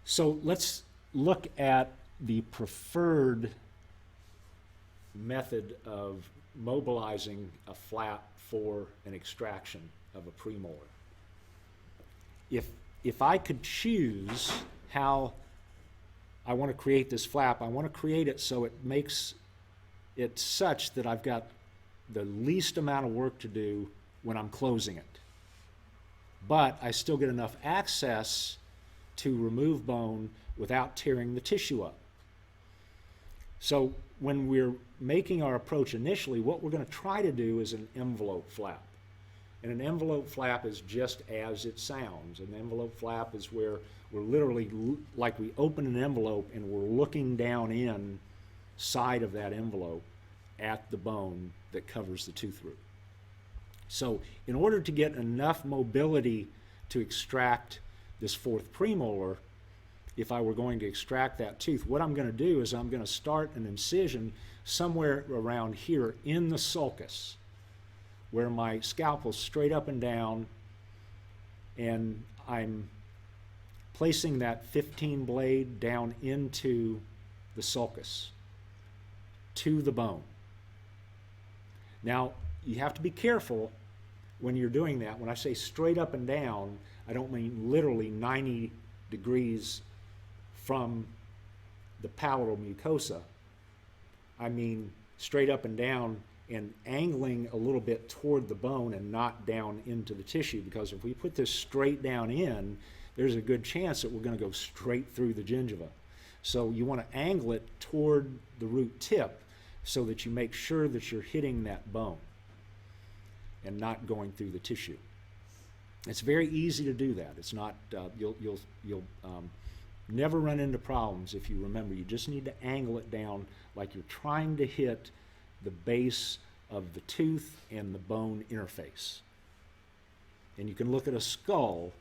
So let's look at the preferred method of mobilizing a flap for an extraction of a premolar. If I could choose how I want to create this flap, I want to create it so it makes it such that I've got the least amount of work to do when I'm closing it. But I still get enough access to remove bone without tearing the tissue up. So when we're making our approach initially, what we're going to try to do is an envelope flap. And an envelope flap is just as it sounds. An envelope flap is where we're literally, like we open an envelope and we're looking down inside of that envelope at the bone that covers the tooth root. So in order to get enough mobility to extract this fourth premolar, if I were going to extract that tooth, what I'm going to do is I'm going to start an incision somewhere around here in the sulcus, where my scalpel's straight up and down, and I'm placing that 15 blade down into the sulcus to the bone. Now, you have to be careful when you're doing that. When I say straight up and down, I don't mean literally 90 degrees from the palatal mucosa. I mean straight up and down and angling a little bit toward the bone and not down into the tissue, because if we put this straight down in, there's a good chance that we're going to go straight through the gingiva. So you want to angle it toward the root tip so that you make sure that you're hitting that bone and not going through the tissue. It's very easy to do that. It's not, you'll never run into problems if you remember. You just need to angle it down like you're trying to hit the base of the tooth and the bone interface. And you can look at a skull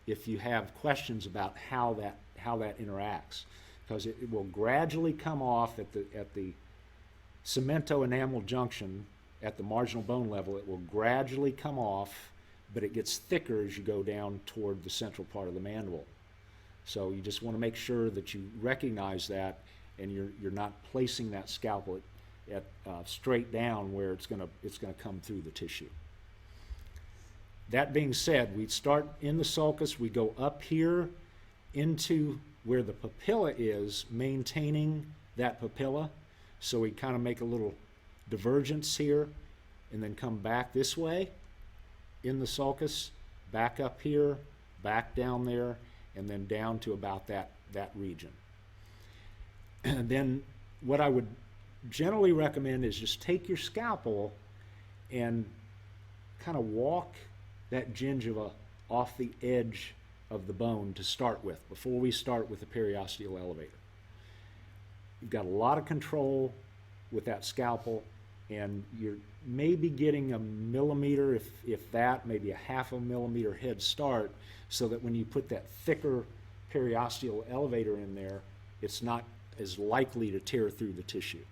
if you have questions about how that interacts, because it will gradually come off at the cemento-enamel junction at the marginal bone level. It will gradually come off, but it gets thicker as you go down toward the central part of the mandible. So you just want to make sure that you recognize that, and you're not placing that scalpel at straight down where it's going to come through the tissue. That being said, we start in the sulcus, we go up here into where the papilla is, maintaining that papilla. So we kind of make a little divergence here and then come back this way in the sulcus, back up here, back down there, and then down to about that region. And then what I would generally recommend is just take your scalpel and kind of walk that gingiva off the edge of the bone to start with, before we start with the periosteal elevator. You've got a lot of control with that scalpel, and you're maybe getting a millimeter, if that, maybe a half a millimeter head start, so that when you put that thicker periosteal elevator in there, it's not as likely to tear through the tissue.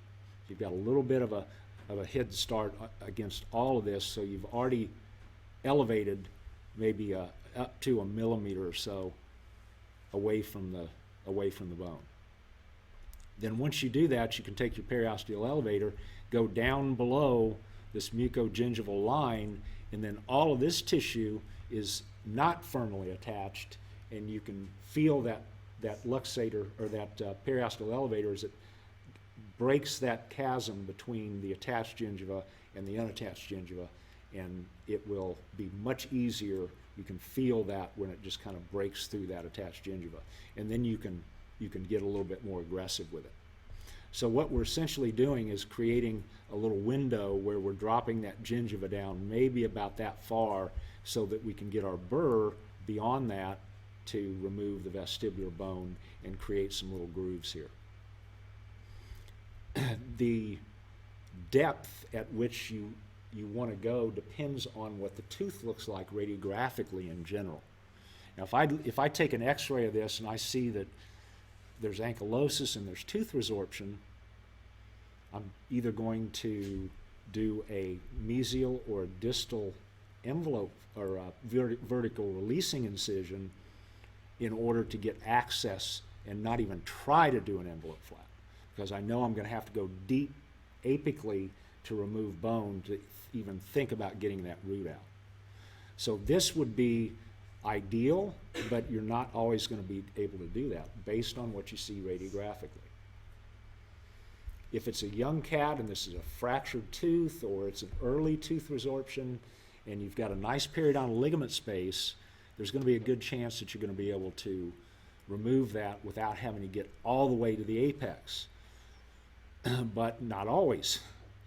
You've got a little bit of a head start against all of this, so you've already elevated maybe up to a millimeter or so away from the bone. Then once you do that, you can take your periosteal elevator, go down below this mucogingival line, and then all of this tissue is not firmly attached, and you can feel that luxator, or that periosteal elevator, as it breaks that chasm between the attached gingiva and the unattached gingiva, and it will be much easier. You can feel that when it just kind of breaks through that attached gingiva, and then you can get a little bit more aggressive with it. So what we're essentially doing is creating a little window where we're dropping that gingiva down maybe about that far, so that we can get our burr beyond that to remove the vestibular bone and create some little grooves here. The depth at which you want to go depends on what the tooth looks like radiographically in general. Now, if I take an x-ray of this and I see that there's ankylosis and there's tooth resorption, I'm either going to do a mesial or a distal envelope, or a vertical releasing incision in order to get access and not even try to do an envelope flap, because I know I'm going to have to go deep apically to remove bone to even think about getting that root out. So this would be ideal, but you're not always going to be able to do that based on what you see radiographically. If it's a young cat and this is a fractured tooth, or it's an early tooth resorption and you've got a nice periodontal ligament space, there's going to be a good chance that you're going to be able to remove that without having to get all the way to the apex. But not always.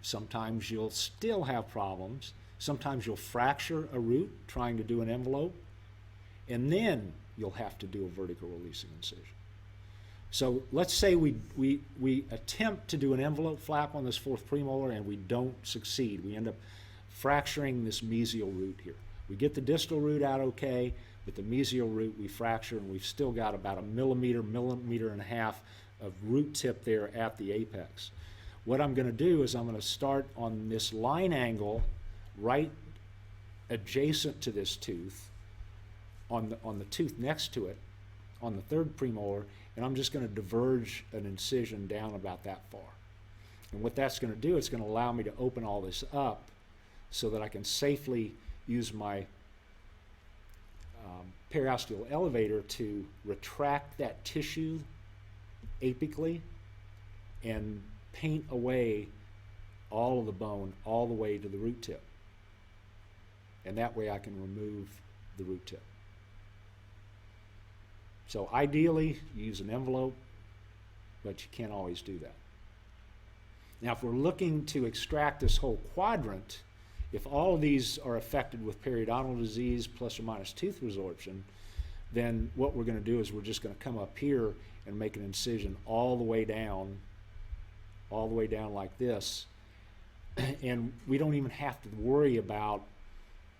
Sometimes you'll still have problems. Sometimes you'll fracture a root trying to do an envelope, and then you'll have to do a vertical releasing incision. So let's say we attempt to do an envelope flap on this fourth premolar and we don't succeed. We end up fracturing this mesial root here. We get the distal root out okay, but the mesial root we fracture, and we've still got about a millimeter and a half of root tip there at the apex. What I'm going to do is I'm going to start on this line angle right adjacent to this tooth, on the tooth next to it, on the third premolar, and I'm just going to diverge an incision down about that far. And what that's going to do, it's going to allow me to open all this up so that I can safely use my periosteal elevator to retract that tissue apically and paint away all of the bone all the way to the root tip. And that way I can remove the root tip. So ideally, use an envelope, but you can't always do that. Now, if we're looking to extract this whole quadrant, if all of these are affected with periodontal disease plus or minus tooth resorption, then what we're going to do is we're just going to come up here and make an incision all the way down like this. And we don't even have to worry about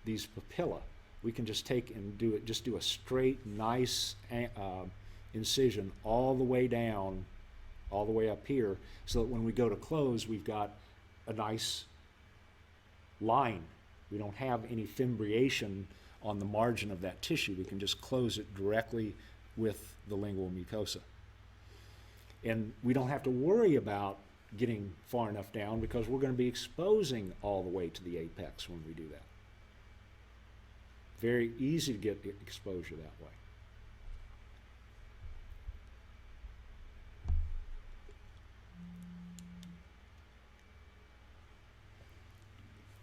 these papilla. We can just take and do a straight, nice incision all the way down, all the way up here, so that when we go to close, we've got a nice line. We don't have any fimbriation on the margin of that tissue. We can just close it directly with the lingual mucosa. And we don't have to worry about getting far enough down because we're going to be exposing all the way to the apex when we do that. Very easy to get exposure that way.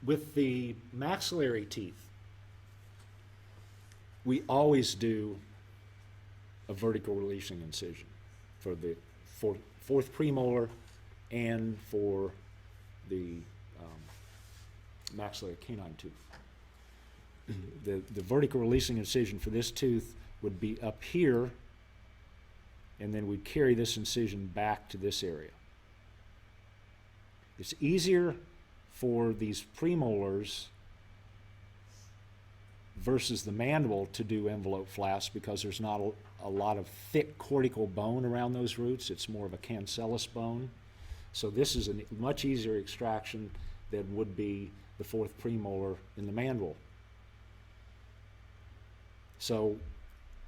With the maxillary teeth, we always do a vertical releasing incision for the fourth premolar and for the maxillary canine tooth. The vertical releasing incision for this tooth would be up here, and then we'd carry this incision back to this area. It's easier for these premolars versus the mandible to do envelope flaps because there's not a lot of thick cortical bone around those roots. It's more of a cancellous bone. So this is a much easier extraction than would be the fourth premolar in the mandible. So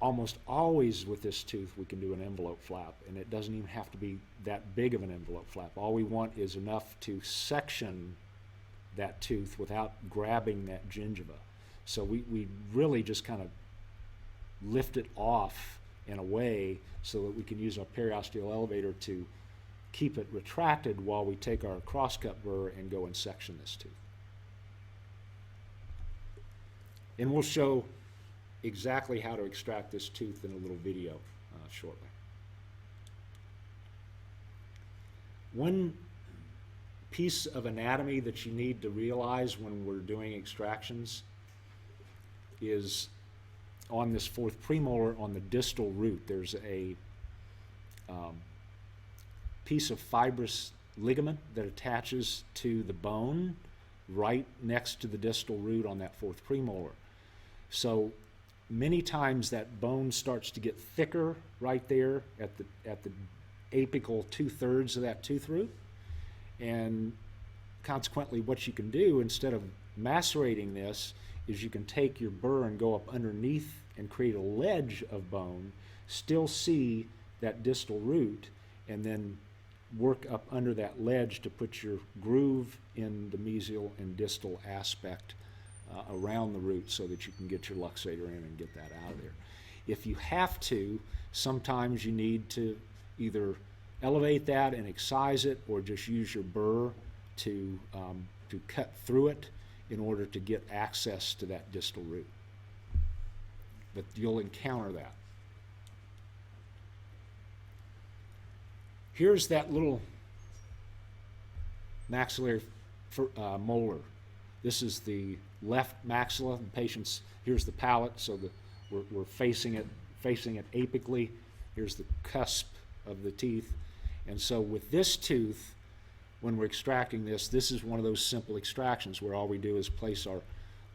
almost always with this tooth we can do an envelope flap, and it doesn't even have to be that big of an envelope flap. All we want is enough to section that tooth without grabbing that gingiva. So we really just kind of lift it off and away so that we can use our periosteal elevator to keep it retracted while we take our crosscut burr and go and section this tooth. And we'll show exactly how to extract this tooth in a little video shortly. One piece of anatomy that you need to realize when we're doing extractions is on this fourth premolar, on the distal root, there's a piece of fibrous ligament that attaches to the bone right next to the distal root on that fourth premolar. So many times that bone starts to get thicker right there at the apical 2/3 of that tooth root, and consequently what you can do instead of macerating this is you can take your burr and go up underneath and create a ledge of bone, still see that distal root, and then work up under that ledge to put your groove in the mesial and distal aspect around the root so that you can get your luxator in and get that out of there. If you have to, sometimes you need to either elevate that and excise it, or just use your burr to cut through it in order to get access to that distal root. But you'll encounter that. Here's that little maxillary molar. This is the left maxilla. The patient's, here's the palate, so we're facing it apically. Here's the cusp of the teeth. And so with this tooth, when we're extracting this, this is one of those simple extractions where all we do is place our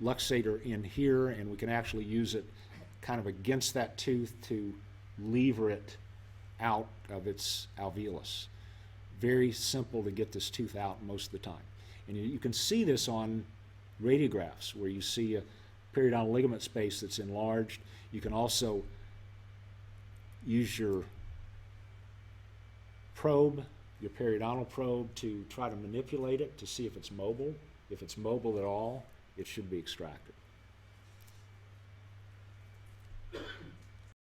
luxator in here, and we can actually use it kind of against that tooth to lever it out of its alveolus. Very simple to get this tooth out most of the time. And you can see this on radiographs where you see a periodontal ligament space that's enlarged. You can also use your probe, your periodontal probe, to try to manipulate it to see if it's mobile. If it's mobile at all, it should be extracted.